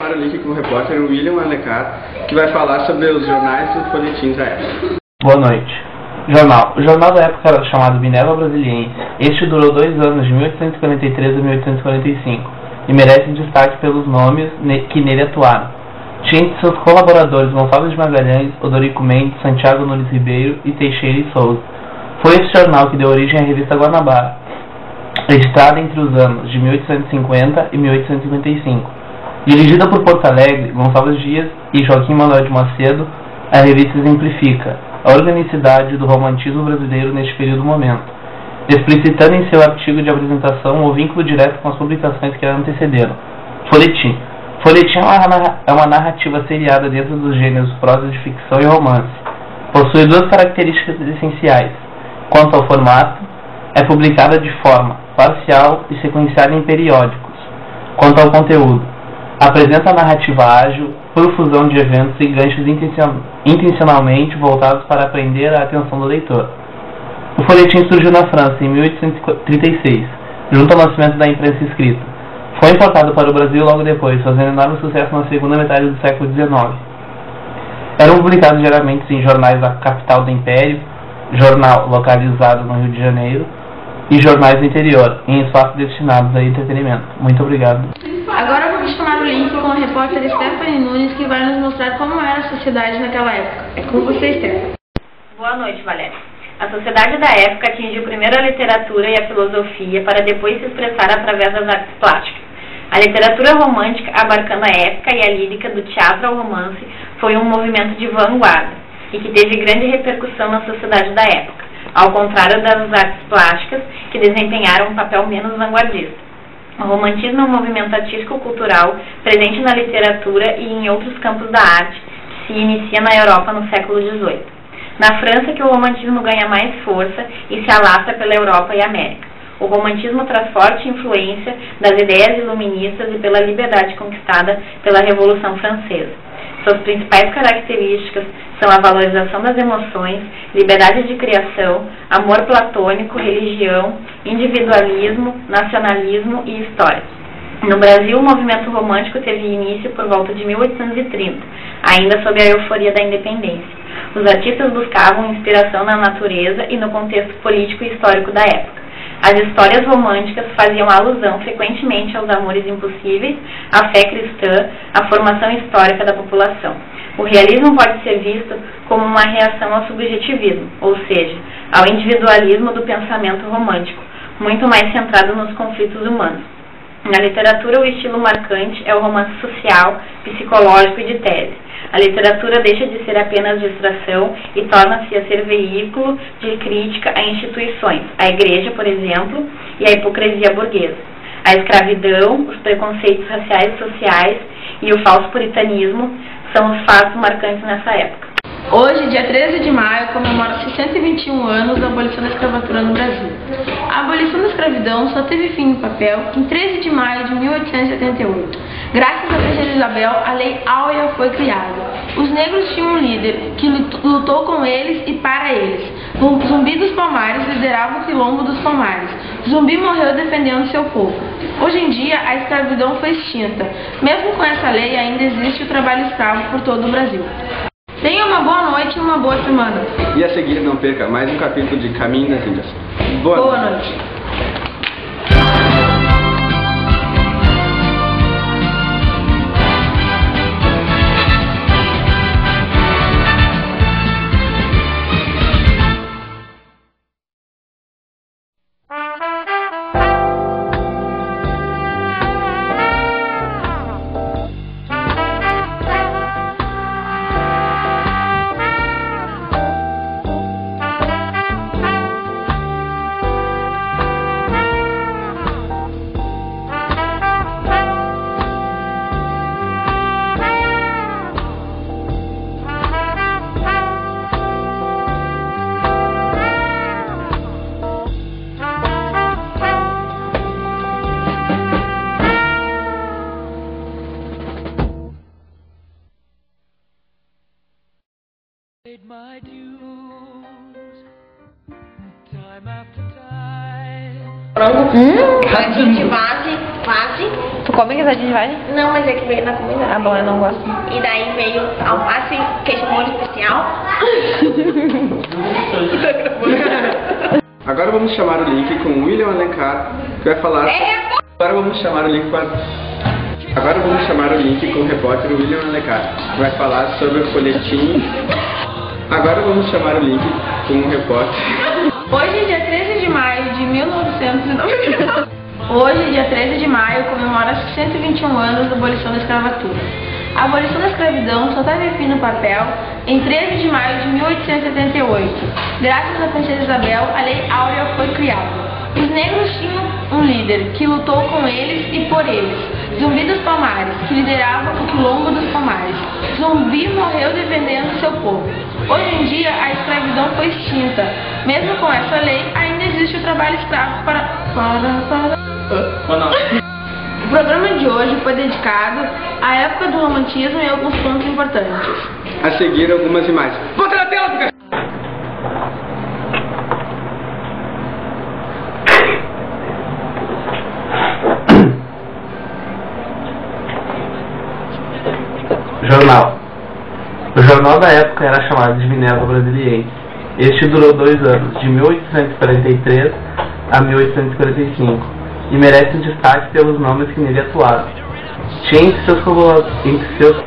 Para o link com o repórter William Alencar, que vai falar sobre os jornais e os folhetins da época. Boa noite. Jornal. O jornal da época era chamado Minerva Brasiliense. Este durou 2 anos, de 1843 a 1845, e merece destaque pelos nomes que nele atuaram. Tinha entre seus colaboradores Gonçalves de Magalhães, Odorico Mendes, Santiago Nunes Ribeiro e Teixeira e Souza. Foi esse jornal que deu origem à revista Guanabara, editada entre os anos de 1850 e 1855. Dirigida por Porto Alegre, Gonçalves Dias e Joaquim Manuel de Macedo, a revista exemplifica a organicidade do romantismo brasileiro neste período-momento, explicitando em seu artigo de apresentação o vínculo direto com as publicações que a antecederam. Folhetim. Folhetim é uma narrativa seriada dentro dos gêneros prosa de ficção e romance. Possui 2 características essenciais. Quanto ao formato, é publicada de forma parcial e sequenciada em periódicos. Quanto ao conteúdo, apresenta a narrativa ágil, profusão de eventos e ganchos intencionalmente voltados para prender a atenção do leitor. O folhetim surgiu na França em 1836, junto ao nascimento da imprensa escrita. Foi importado para o Brasil logo depois, fazendo enorme sucesso na segunda metade do século XIX. Eram publicados geralmente em jornais da capital do Império, jornal localizado no Rio de Janeiro, e jornais do interior, em espaços destinados a entretenimento. Muito obrigado. Agora vamos chamar o link com a repórter Stephanie Nunes, que vai nos mostrar como era a sociedade naquela época. É com você, Stephanie. Boa noite, Valéria. A sociedade da época atingiu primeiro a literatura e a filosofia, para depois se expressar através das artes plásticas. A literatura romântica, abarcando a época e a lírica do teatro ao romance, foi um movimento de vanguarda e que teve grande repercussão na sociedade da época, ao contrário das artes plásticas, que desempenharam um papel menos vanguardista. O romantismo é um movimento artístico-cultural presente na literatura e em outros campos da arte, que se inicia na Europa no século XVIII. Na França que o romantismo ganha mais força e se alastra pela Europa e América. O romantismo traz forte influência das ideias iluministas e pela liberdade conquistada pela Revolução Francesa. Suas principais características são a valorização das emoções, liberdade de criação, amor platônico, religião, individualismo, nacionalismo e história. No Brasil, o movimento romântico teve início por volta de 1830, ainda sob a euforia da independência. Os artistas buscavam inspiração na natureza e no contexto político e histórico da época. As histórias românticas faziam alusão frequentemente aos amores impossíveis, à fé cristã, à formação histórica da população. O realismo pode ser visto como uma reação ao subjetivismo, ou seja, ao individualismo do pensamento romântico, muito mais centrado nos conflitos humanos. Na literatura, o estilo marcante é o romance social, psicológico e de tese. A literatura deixa de ser apenas distração e torna-se a ser veículo de crítica a instituições, a igreja, por exemplo, e a hipocrisia burguesa. A escravidão, os preconceitos raciais e sociais e o falso puritanismo são os fatos marcantes nessa época. Hoje, dia 13 de maio, comemora-se 121 anos da abolição da escravatura no Brasil. A abolição da escravidão só teve fim no papel em 13 de maio de 1878. Graças à Rainha Isabel, a Lei Áurea foi criada. Os negros tinham um líder que lutou com eles e para eles. O Zumbi dos Palmares liderava o Quilombo dos Palmares. Zumbi morreu defendendo seu povo. Hoje em dia, a escravidão foi extinta. Mesmo com essa lei, ainda existe o trabalho escravo por todo o Brasil. Tenha uma boa noite e uma boa semana. E a seguir, não perca mais um capítulo de Caminho das Índias. Boa noite. My dues, time after time. Frango, de base Tu come guisadinha de vagem? Não, mas é que veio na comida. Ah, bom, eu não gosto. E daí veio alface, queijo molho especial. Agora vamos chamar o link com o William Alencar, que vai falar... Agora vamos chamar o link com o repórter William Alencar, que vai falar sobre o folhetim... Agora vamos chamar o link com o repórter... Hoje, dia 13 de maio de 1999... Hoje, dia 13 de maio, comemora-se 121 anos da abolição da escravatura. A abolição da escravidão só teve fim no papel em 13 de maio de 1878. Graças à princesa Isabel, a Lei Áurea foi criada. Os negros tinham um líder que lutou com eles e por eles. Zumbi dos Palmares, que liderava o Quilombo dos Palmares. Zumbi morreu defendendo seu povo. Hoje em dia, a escravidão foi extinta. Mesmo com essa lei, ainda existe o trabalho escravo O programa de hoje foi dedicado à época do romantismo e alguns pontos importantes. A seguir, algumas imagens. Bota na tela, cara! Jornal. O jornal da época era chamado de Minerva Brasiliense. Este durou 2 anos, de 1843 a 1845, e merece um destaque pelos nomes que nele atuaram. Tinha entre seus